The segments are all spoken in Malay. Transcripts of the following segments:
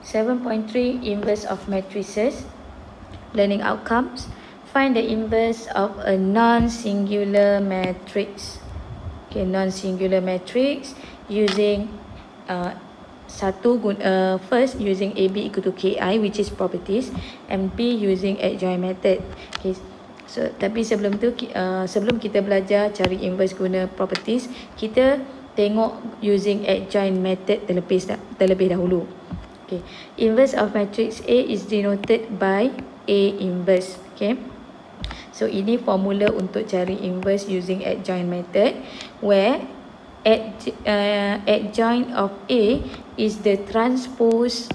7.3 Inverse of matrices. Learning outcomes. Find the inverse of a non-singular matrix. Okay, non-singular matrix using first using AB equal to KI, which is properties, and B using adjoint method. Okay, so tapi sebelum tu sebelum kita belajar cari inverse guna properties, kita tengok using adjoint method terlebih dahulu. Okay, inverse of matrix A is denoted by A inverse. Okay, so ini formula untuk cari inverse using adjoint method, where adjoint of A is the transpose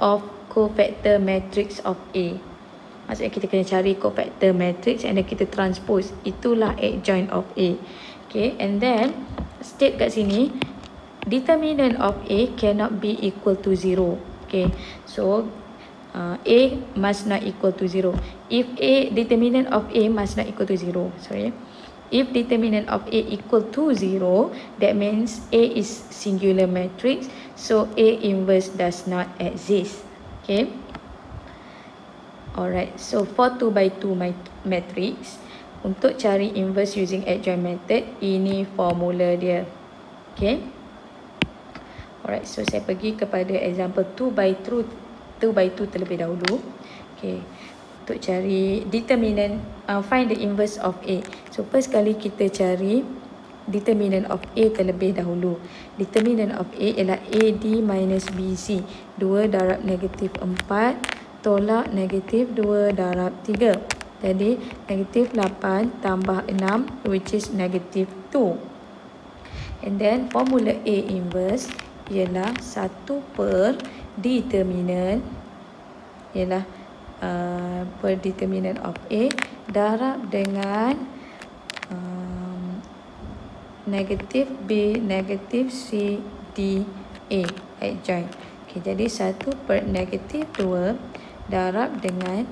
of cofactor matrix of A. Maksudnya kita kena cari cofactor matrix and then kita transpose. Itulah adjoint of A. Okay, and then state kat sini, determinant of A cannot be equal to 0. Okay, so A must not equal to 0. If determinant of A must not equal to 0. If determinant of A equal to 0, that means A is singular matrix, so A inverse does not exist. Okay. Alright, so for 2 by 2 matrix, untuk cari inverse using adjoint method, ini formula dia. Okay. Alright, so saya pergi kepada example 2 by 2 terlebih dahulu. Okay. Untuk cari determinant, find the inverse of A. So first kali kita cari determinant of A terlebih dahulu. Determinant of A ialah AD minus BC. 2 darab negatif 4 tolak negatif 2 darab 3. Jadi negatif 8 tambah 6, which is negatif 2. And then formula A inverse ialah 1 per determinant, ialah per determinant of A darab dengan negatif B, negatif C, D, A adjoint. Okay, jadi 1 per negatif 2 darab dengan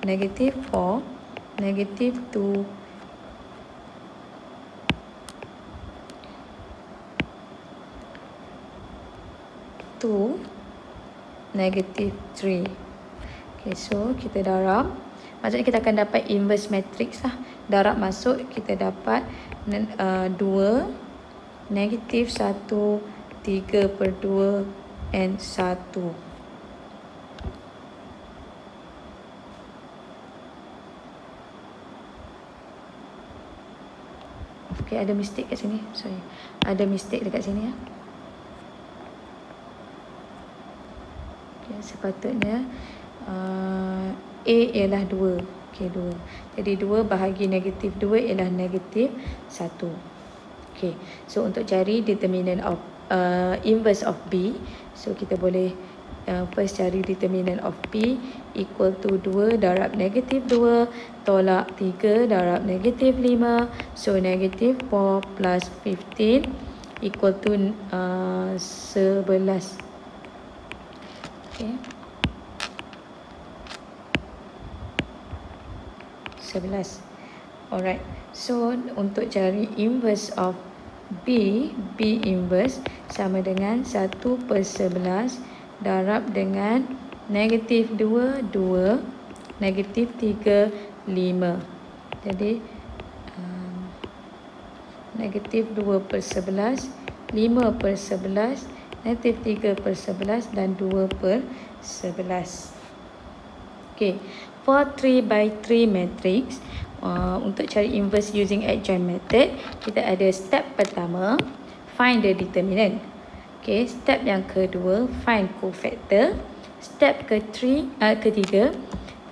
negatif 4, negatif 2, negatif 3. Okay, so kita darab, maksudnya kita akan dapat inverse matrix lah. Darab masuk, kita dapat 2, negatif 1, 3 per 2 and 1. Okay, ada mistake kat sini. Sorry, ada mistake dekat sini ya. Okay, sepatutnya A ialah 2. Okay, 2. Jadi 2 bahagi negatif 2 ialah negatif 1. Okay, so untuk cari determinant of inverse of B, so kita boleh first cari determinant of B equal to 2 darab negatif 2 tolak 3 darab negatif 5. So negatif 4 plus 15 equal to 11. Okay, 11. Alright, so untuk cari inverse of B, B inverse sama dengan 1 per 11 darab dengan negatif 2, 2, negatif 3, 5. Jadi negatif 2 per 11, 5 per 11, negatif 3 per 11 dan 2 per 11. Okay, for 3 by 3 matrix, untuk cari inverse using adjoint method, kita ada step pertama, find the determinant. Okay, step yang kedua, find cofactor. Step ketiga,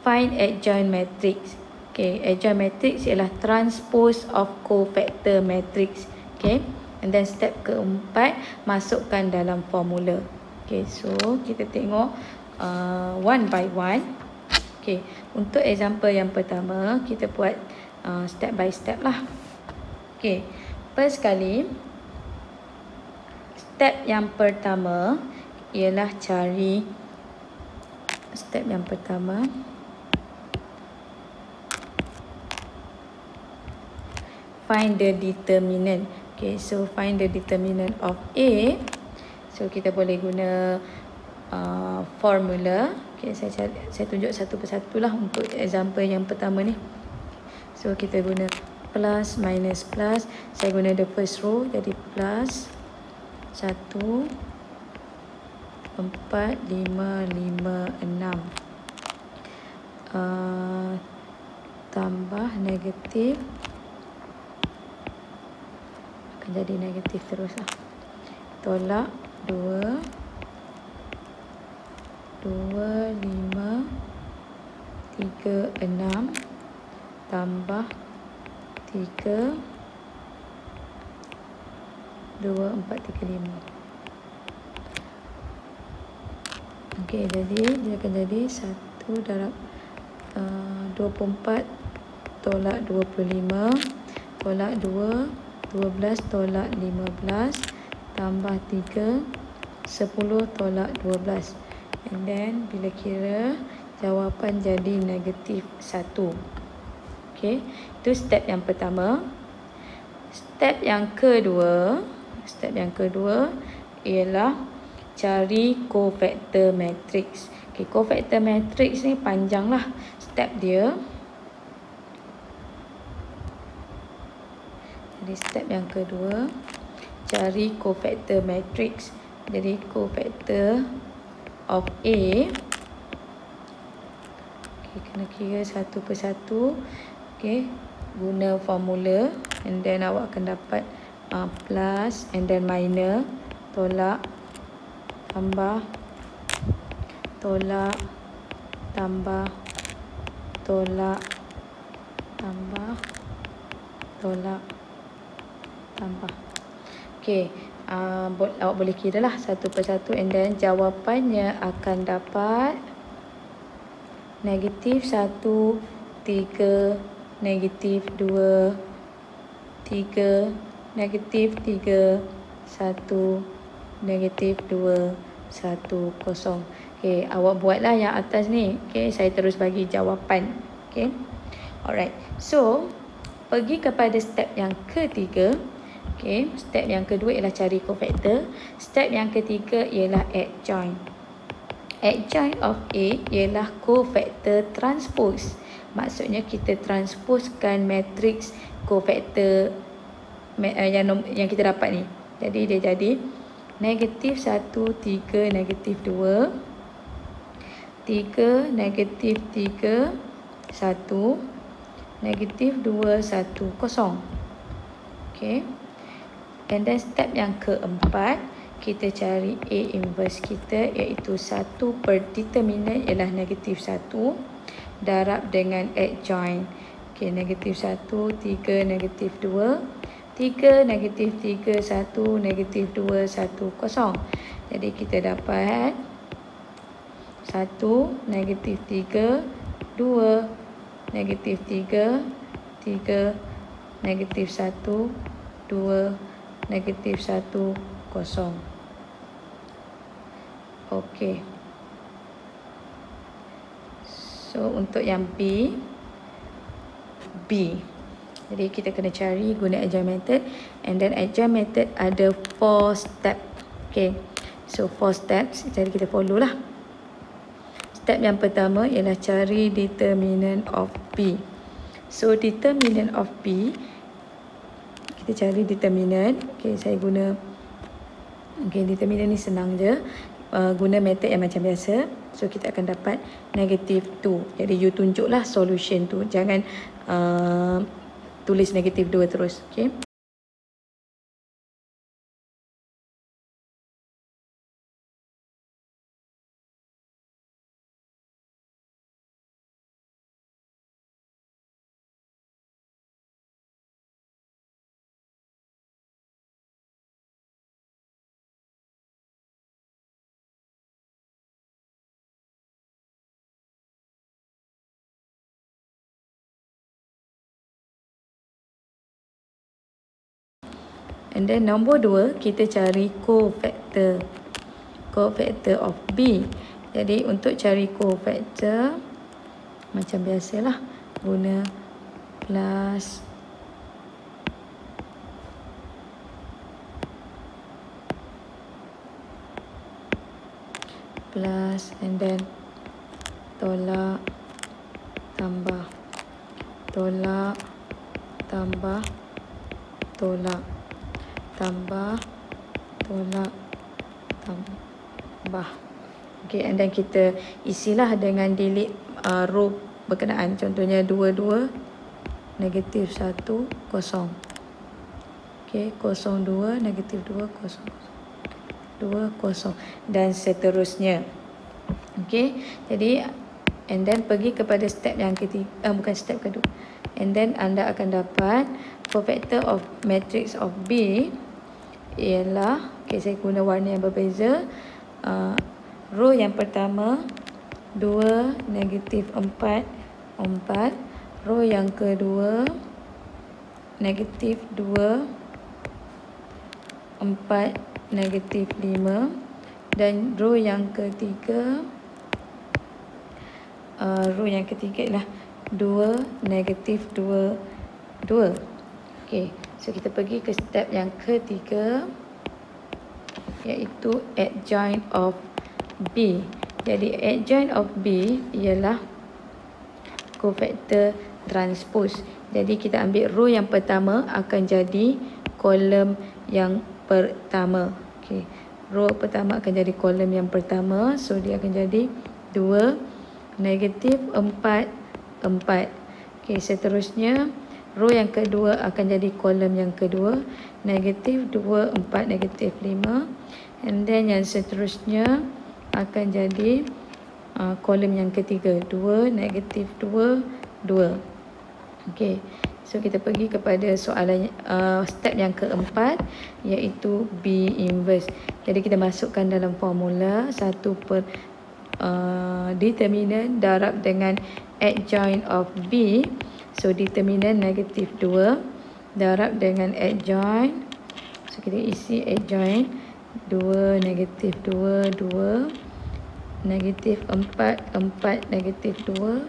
find adjoint matrix. Okay, adjoint matrix ialah transpose of cofactor matrix. Okay, and then step keempat, masukkan dalam formula. Okay, so kita tengok one by one. Okay, untuk example yang pertama, kita buat step by step lah. Okay, first kali, step yang pertama ialah cari step yang pertama find the determinant. Okay, so find the determinant of A. So kita boleh guna formula. Okay, saya tunjuk satu persatu lah untuk example yang pertama ni. So kita guna plus minus plus. Saya guna the first row, jadi plus 1 4 5 5 6 tambah negatif, akan jadi negatif terus lah. Tolak 2 5 3 6 tambah 3 2 4 3 5. Okey, jadi dia akan jadi 1 darab 24 tolak 25 tolak 2 12 tolak 15 tambah 3 10 tolak 12. And then bila kira, jawapan jadi negatif 1. Okey, itu step yang pertama. Step yang kedua ialah cari cofactor matrix. Okay, cofactor matrix ni panjang lah step dia. Jadi step yang kedua, cari cofactor matrix. Jadi cofactor of A, okay, kena kira satu persatu. Okay, guna formula, and then awak akan dapat plus and then minus, tolak tambah, tolak tambah, tolak tambah, tolak tambah. Okey, awak boleh kira lah satu persatu, and then jawapannya akan dapat negatif 1 3 negatif 2 3 negatif 3 1 negatif 2 1 0. Okey, awak buatlah yang atas ni. Okey, saya terus bagi jawapan. Okey, alright. So pergi kepada step yang ketiga. Okey, step yang kedua ialah cari cofactor. Step yang ketiga ialah adjoint. Adjoint of A ialah cofactor transpose. Maksudnya kita transposekan matrix cofactor yang kita dapat ni. Jadi dia jadi negatif 1 3 negatif 2 3 negatif 3 1 negatif 2 1 0. Okay, and then step yang keempat, kita cari A inverse kita, iaitu 1 per determinant ialah negatif 1 darab dengan adjoint. Okay, negatif 1 3 negatif 2 3 negatif 3 1 negatif 2 1 0. Jadi kita dapat 1 negatif 3 2 negatif 3 3 negatif 1 2 negatif 1 0. Okey. So untuk yang B. Jadi kita kena cari guna adjoint method, and then adjoint method ada 4 step. Okay, so 4 steps, jadi kita follow lah. Step yang pertama ialah cari determinant of B. So determinant of B, kita cari determinant. Okay, saya guna, okay, determinant ni senang je, guna method yang macam biasa. So kita akan dapat negatif 2. Jadi you tunjuklah solution tu, jangan tulis negatif 2 terus. Okay, and then nombor 2, kita cari cofactor of B. Jadi untuk cari cofactor, macam biasalah, guna plus plus, and then tolak, tambah, tolak, tambah, tolak, tambah, tolak, tambah. Okay, and then kita isilah dengan delete row berkenaan. Contohnya 22, negatif 1, kosong. Okay, 02, negatif 2, kosong. 2, kosong. Dan seterusnya. Okay, jadi and then pergi kepada step yang ketiga, bukan step kedua. And then anda akan dapat cofactor of matrix of B ialah, okay, saya guna warna yang berbeza. Row yang pertama 2, negatif 4, 4. Row yang kedua negatif 2, 4, negatif 5. Dan row yang ketiga ialah 2, negatif 2, 2. Okay, so kita pergi ke step yang ketiga, iaitu adjoint of B. Jadi adjoint of B ialah cofactor transpose. Jadi kita ambil row yang pertama akan jadi kolom yang pertama. Okay, row pertama akan jadi kolom yang pertama. So dia akan jadi 2, negatif 4, 4. Okay, seterusnya row yang kedua akan jadi kolom yang kedua, negatif 2, 4, negatif 5. And then yang seterusnya akan jadi kolom yang ketiga, 2, negatif 2, 2. Okay, so kita pergi kepada soalan step yang keempat, iaitu B inverse. Jadi kita masukkan dalam formula 1 per determinant darab dengan adjoint of B. So determinant negatif 2 darab dengan adjoint. So kita isi adjoint 2, negatif 2, 2, negatif 4, 4, negatif 2,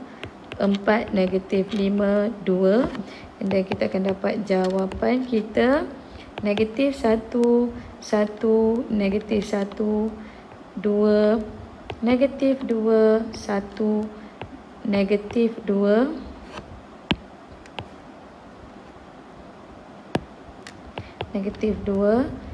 4, negatif 5, 2. And then kita akan dapat jawapan kita negatif 1, 1, negatif 1, 2, negatif 2, 1, negatif 2, negatif 2,